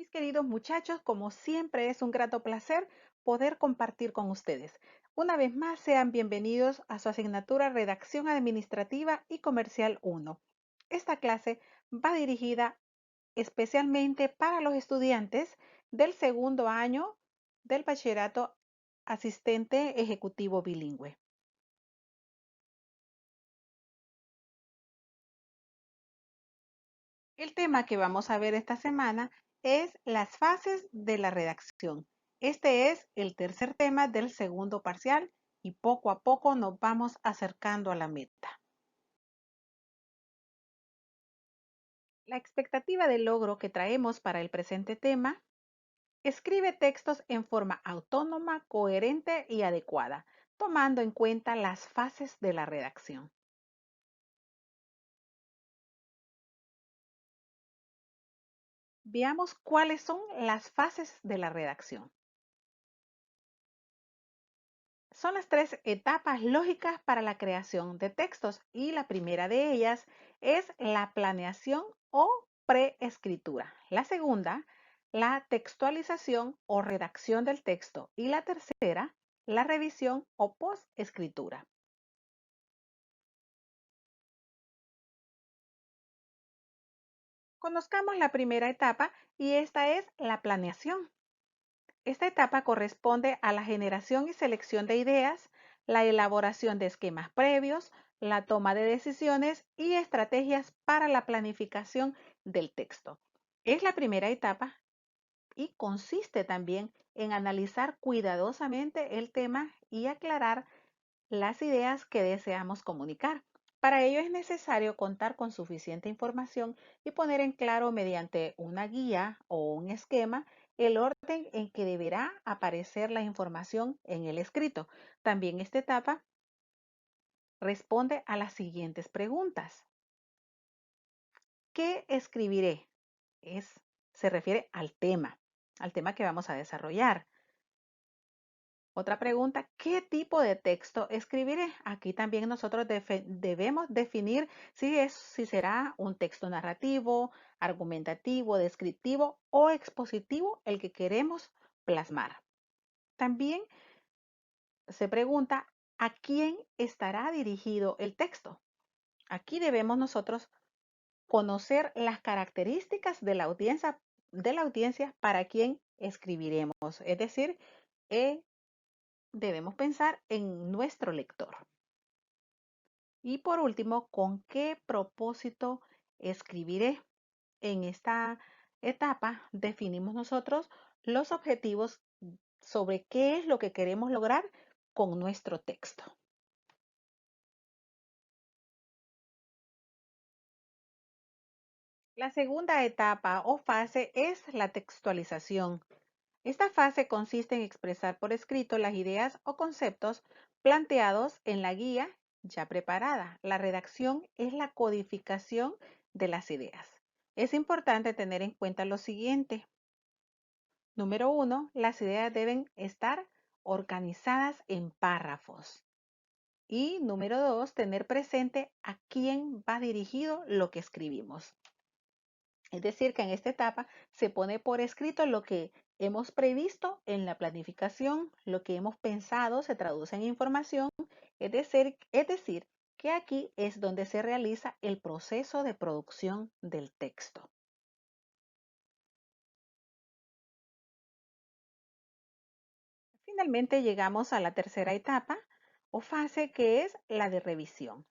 Mis queridos muchachos, como siempre es un grato placer poder compartir con ustedes. Una vez más, sean bienvenidos a su asignatura Redacción Administrativa y Comercial 1. Esta clase va dirigida especialmente para los estudiantes del segundo año del bachillerato asistente ejecutivo bilingüe. El tema que vamos a ver esta semana es las fases de la redacción. Este es el tercer tema del segundo parcial y poco a poco nos vamos acercando a la meta. La expectativa de logro que traemos para el presente tema: escribe textos en forma autónoma, coherente y adecuada, tomando en cuenta las fases de la redacción. Veamos cuáles son las fases de la redacción. Son las tres etapas lógicas para la creación de textos y la primera de ellas es la planeación o preescritura. La segunda, la textualización o redacción del texto, y la tercera, la revisión o postescritura. Conozcamos la primera etapa y esta es la planeación. Esta etapa corresponde a la generación y selección de ideas, la elaboración de esquemas previos, la toma de decisiones y estrategias para la planificación del texto. Es la primera etapa y consiste también en analizar cuidadosamente el tema y aclarar las ideas que deseamos comunicar. Para ello es necesario contar con suficiente información y poner en claro mediante una guía o un esquema el orden en que deberá aparecer la información en el escrito. También esta etapa responde a las siguientes preguntas. ¿Qué escribiré? Se refiere al tema que vamos a desarrollar. Otra pregunta: ¿qué tipo de texto escribiré? Aquí también nosotros debemos definir si será un texto narrativo, argumentativo, descriptivo o expositivo el que queremos plasmar. También se pregunta: ¿a quién estará dirigido el texto? Aquí debemos nosotros conocer las características de la audiencia para quien escribiremos. Es decir, eh, debemos pensar en nuestro lector. Y por último, ¿con qué propósito escribiré? En esta etapa definimos nosotros los objetivos sobre qué es lo que queremos lograr con nuestro texto. La segunda etapa o fase es la textualización. Esta fase consiste en expresar por escrito las ideas o conceptos planteados en la guía ya preparada. La redacción es la codificación de las ideas. Es importante tener en cuenta lo siguiente. Número 1, las ideas deben estar organizadas en párrafos. Y número 2, tener presente a quién va dirigido lo que escribimos. Es decir, que en esta etapa se pone por escrito lo que hemos previsto en la planificación, lo que hemos pensado se traduce en información, es decir, que aquí es donde se realiza el proceso de producción del texto. Finalmente llegamos a la tercera etapa o fase, que es la de revisión.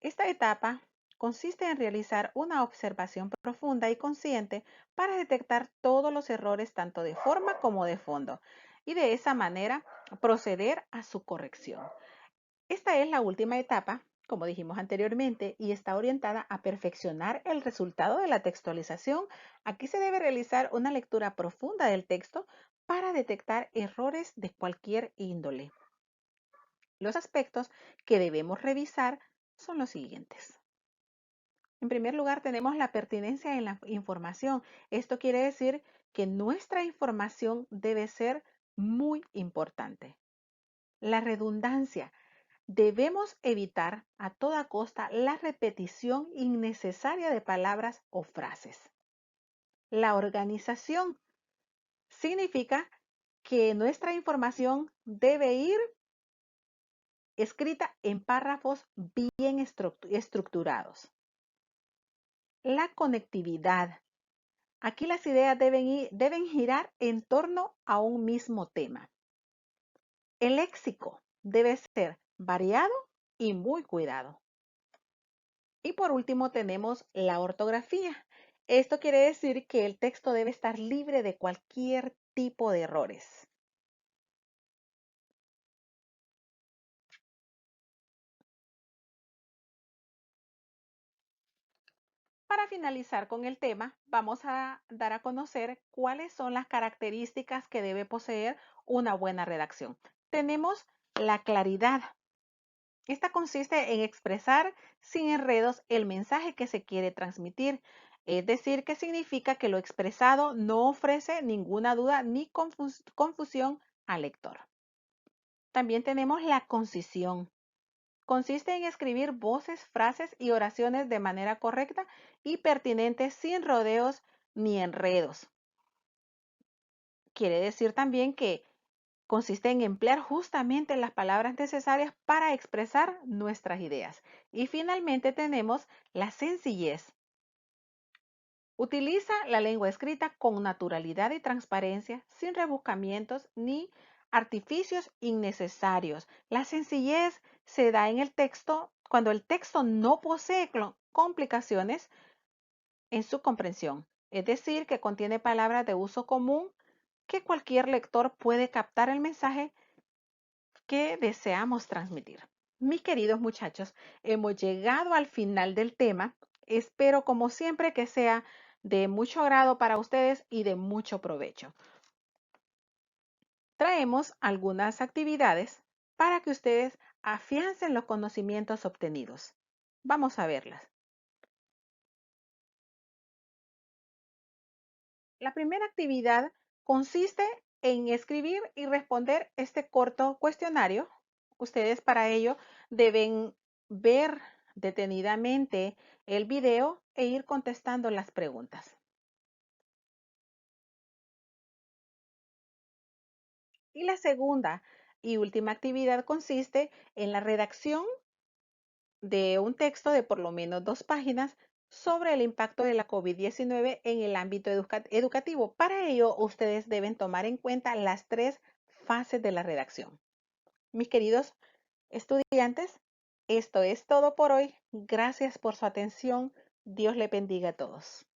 Esta etapa consiste en realizar una observación profunda y consciente para detectar todos los errores tanto de forma como de fondo y de esa manera proceder a su corrección. Esta es la última etapa, como dijimos anteriormente, y está orientada a perfeccionar el resultado de la textualización. Aquí se debe realizar una lectura profunda del texto para detectar errores de cualquier índole. Los aspectos que debemos revisar son los siguientes. En primer lugar, tenemos la pertinencia en la información. Esto quiere decir que nuestra información debe ser muy importante. La redundancia. Debemos evitar a toda costa la repetición innecesaria de palabras o frases. La organización. Significa que nuestra información debe ir escrita en párrafos bien estructurados. La conectividad. Aquí las ideas deben girar en torno a un mismo tema. El léxico debe ser variado y muy cuidado. Y por último tenemos la ortografía. Esto quiere decir que el texto debe estar libre de cualquier tipo de errores. Para finalizar con el tema, vamos a dar a conocer cuáles son las características que debe poseer una buena redacción. Tenemos la claridad. Esta consiste en expresar sin enredos el mensaje que se quiere transmitir, es decir, que significa que lo expresado no ofrece ninguna duda ni confusión al lector. También tenemos la concisión. Consiste en escribir voces, frases y oraciones de manera correcta y pertinente sin rodeos ni enredos. Quiere decir también que consiste en emplear justamente las palabras necesarias para expresar nuestras ideas. Y finalmente tenemos la sencillez. Utiliza la lengua escrita con naturalidad y transparencia, sin rebuscamientos ni artificios innecesarios. La sencillez se da en el texto cuando el texto no posee complicaciones en su comprensión, es decir, que contiene palabras de uso común que cualquier lector puede captar el mensaje que deseamos transmitir. Mis queridos muchachos, hemos llegado al final del tema. Espero, como siempre, que sea de mucho agrado para ustedes y de mucho provecho. Traemos algunas actividades para que ustedes afiancen los conocimientos obtenidos. Vamos a verlas. La primera actividad consiste en escribir y responder este corto cuestionario. Ustedes para ello deben ver detenidamente el video e ir contestando las preguntas. Y la segunda y última actividad consiste en la redacción de un texto de por lo menos 2 páginas sobre el impacto de la COVID-19 en el ámbito educativo. Para ello, ustedes deben tomar en cuenta las 3 fases de la redacción. Mis queridos estudiantes, esto es todo por hoy. Gracias por su atención. Dios le bendiga a todos.